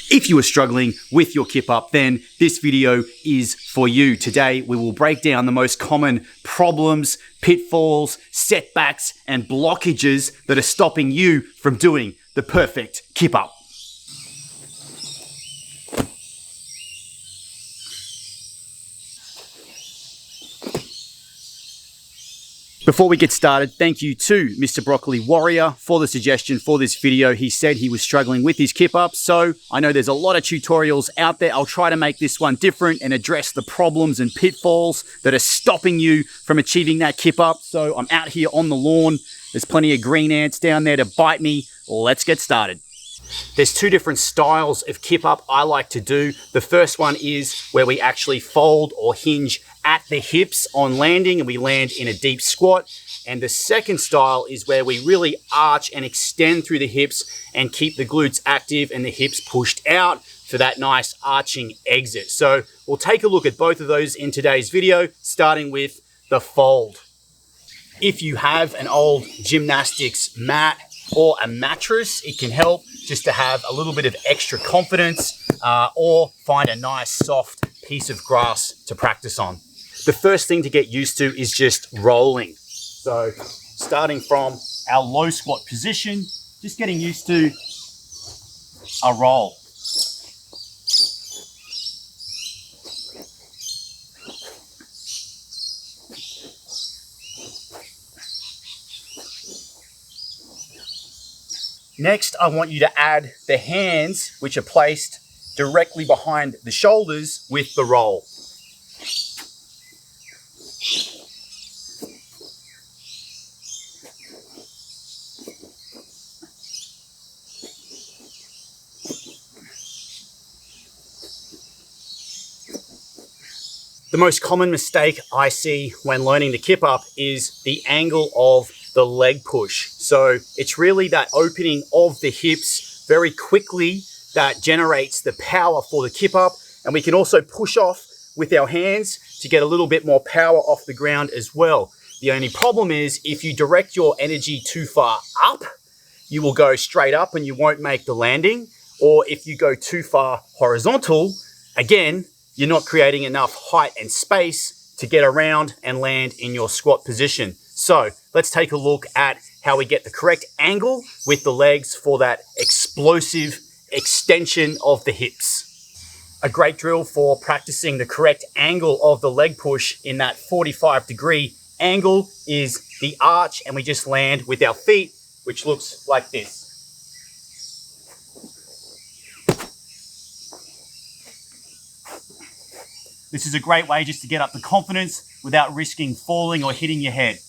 If you are struggling with your kip up, then this video is for you. Today, we will break down the most common problems, pitfalls, setbacks, and blockages that are stopping you from doing the perfect kip up. Before we get started, thank you to Mr. Broccoli Warrior for the suggestion for this video. He said he was struggling with his kip up, so I know there's a lot of tutorials out there. I'll try to make this one different and address the problems and pitfalls that are stopping you from achieving that kip up. So I'm out here on the lawn. There's plenty of green ants down there to bite me. Let's get started. There's two different styles of kip up I like to do. The first one is where we actually fold or hinge at the hips on landing and we land in a deep squat. And the second style is where we really arch and extend through the hips and keep the glutes active and the hips pushed out for that nice arching exit. So we'll take a look at both of those in today's video, starting with the fold. If you have an old gymnastics mat or a mattress, it can help just to have a little bit of extra confidence or find a nice soft piece of grass to practice on. The first thing to get used to is just rolling. So starting from our low squat position, just getting used to a roll. Next, I want you to add the hands, which are placed directly behind the shoulders with the roll. The most common mistake I see when learning the kip up is the angle of the leg push. So it's really that opening of the hips very quickly that generates the power for the kip up. And we can also push off with our hands to get a little bit more power off the ground as well. The only problem is if you direct your energy too far up, you will go straight up and you won't make the landing. Or if you go too far horizontal, again, you're not creating enough height and space to get around and land in your squat position. So let's take a look at how we get the correct angle with the legs for that explosive extension of the hips. A great drill for practicing the correct angle of the leg push in that 45-degree angle is the arch, and we just land with our feet, which looks like this. This is a great way just to get up the confidence without risking falling or hitting your head.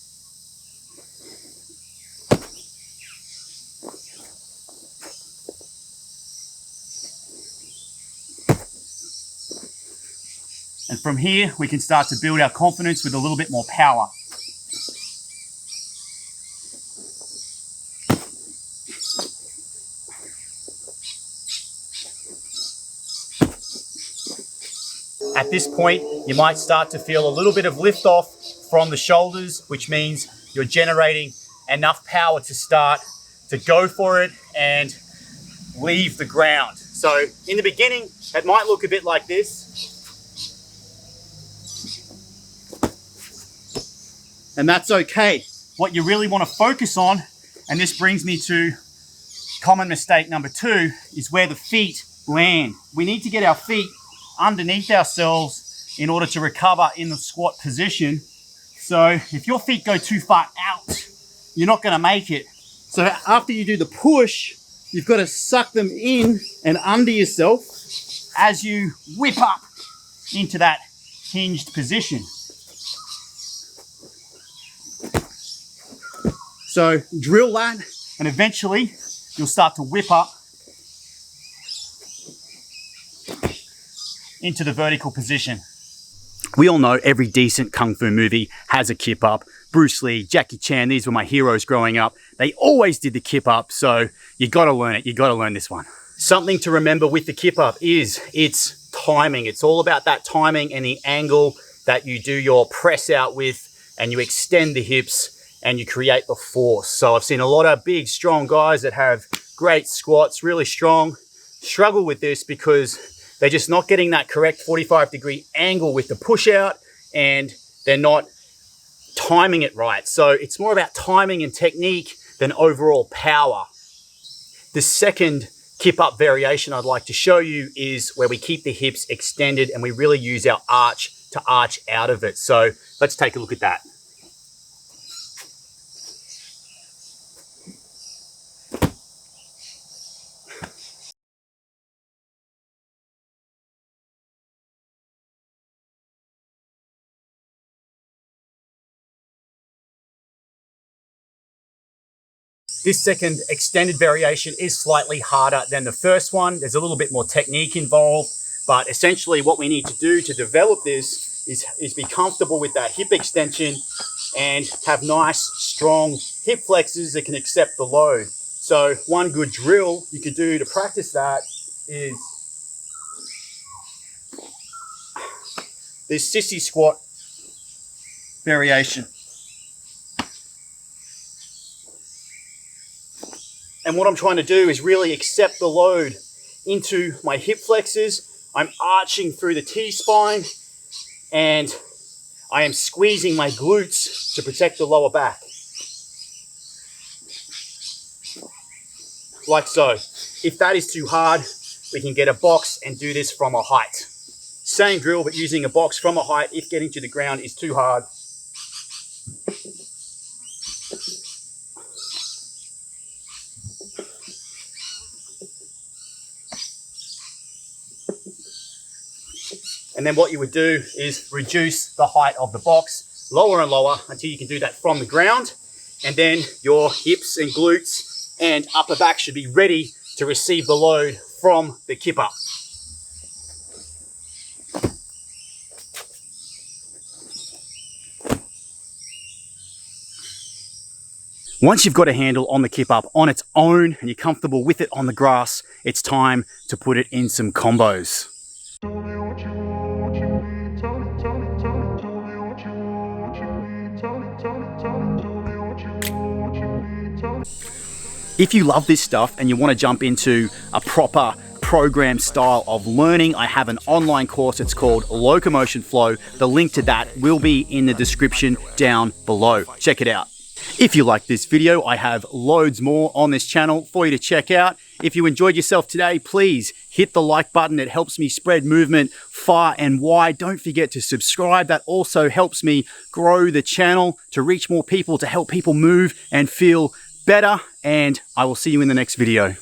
And from here, we can start to build our confidence with a little bit more power. At this point, you might start to feel a little bit of lift off from the shoulders, which means you're generating enough power to start to go for it and leave the ground. So in the beginning, it might look a bit like this. And that's okay. What you really want to focus on, and this brings me to common mistake number 2, is where the feet land. We need to get our feet underneath ourselves in order to recover in the squat position. So if your feet go too far out, you're not going to make it. So after you do the push, you've got to suck them in and under yourself as you whip up into that hinged position. So drill that, and eventually you'll start to whip up into the vertical position. We all know every decent Kung Fu movie has a kip up. Bruce Lee, Jackie Chan, these were my heroes growing up. They always did the kip up, so you gotta learn it. You gotta learn this one. Something to remember with the kip up is it's timing. It's all about that timing and the angle that you do your press out with, and you extend the hips and you create the force. So I've seen a lot of big, strong guys that have great squats, really strong, struggle with this because they're just not getting that correct 45-degree angle with the push out, and they're not timing it right. So it's more about timing and technique than overall power. The second kip-up variation I'd like to show you is where we keep the hips extended and we really use our arch to arch out of it. So let's take a look at that. This second extended variation is slightly harder than the first one. There's a little bit more technique involved, but essentially what we need to do to develop this is be comfortable with that hip extension and have nice, strong hip flexors that can accept the load. So one good drill you could do to practice that is this sissy squat variation. And what I'm trying to do is really accept the load into my hip flexors. I'm arching through the T-spine and I am squeezing my glutes to protect the lower back. Like so. If that is too hard, we can get a box and do this from a height. Same drill, but using a box from a height if getting to the ground is too hard. And then what you would do is reduce the height of the box lower and lower until you can do that from the ground. And then your hips and glutes and upper back should be ready to receive the load from the kip-up. Once you've got a handle on the kip-up on its own and you're comfortable with it on the grass, it's time to put it in some combos. If you love this stuff and you want to jump into a proper program style of learning, I have an online course. It's called Locomotion Flow. The link to that will be in the description down below. Check it out. If you like this video, I have loads more on this channel for you to check out. If you enjoyed yourself today, please hit the like button. It helps me spread movement far and wide. Don't forget to subscribe. That also helps me grow the channel to reach more people, to help people move and feel better. And I will see you in the next video.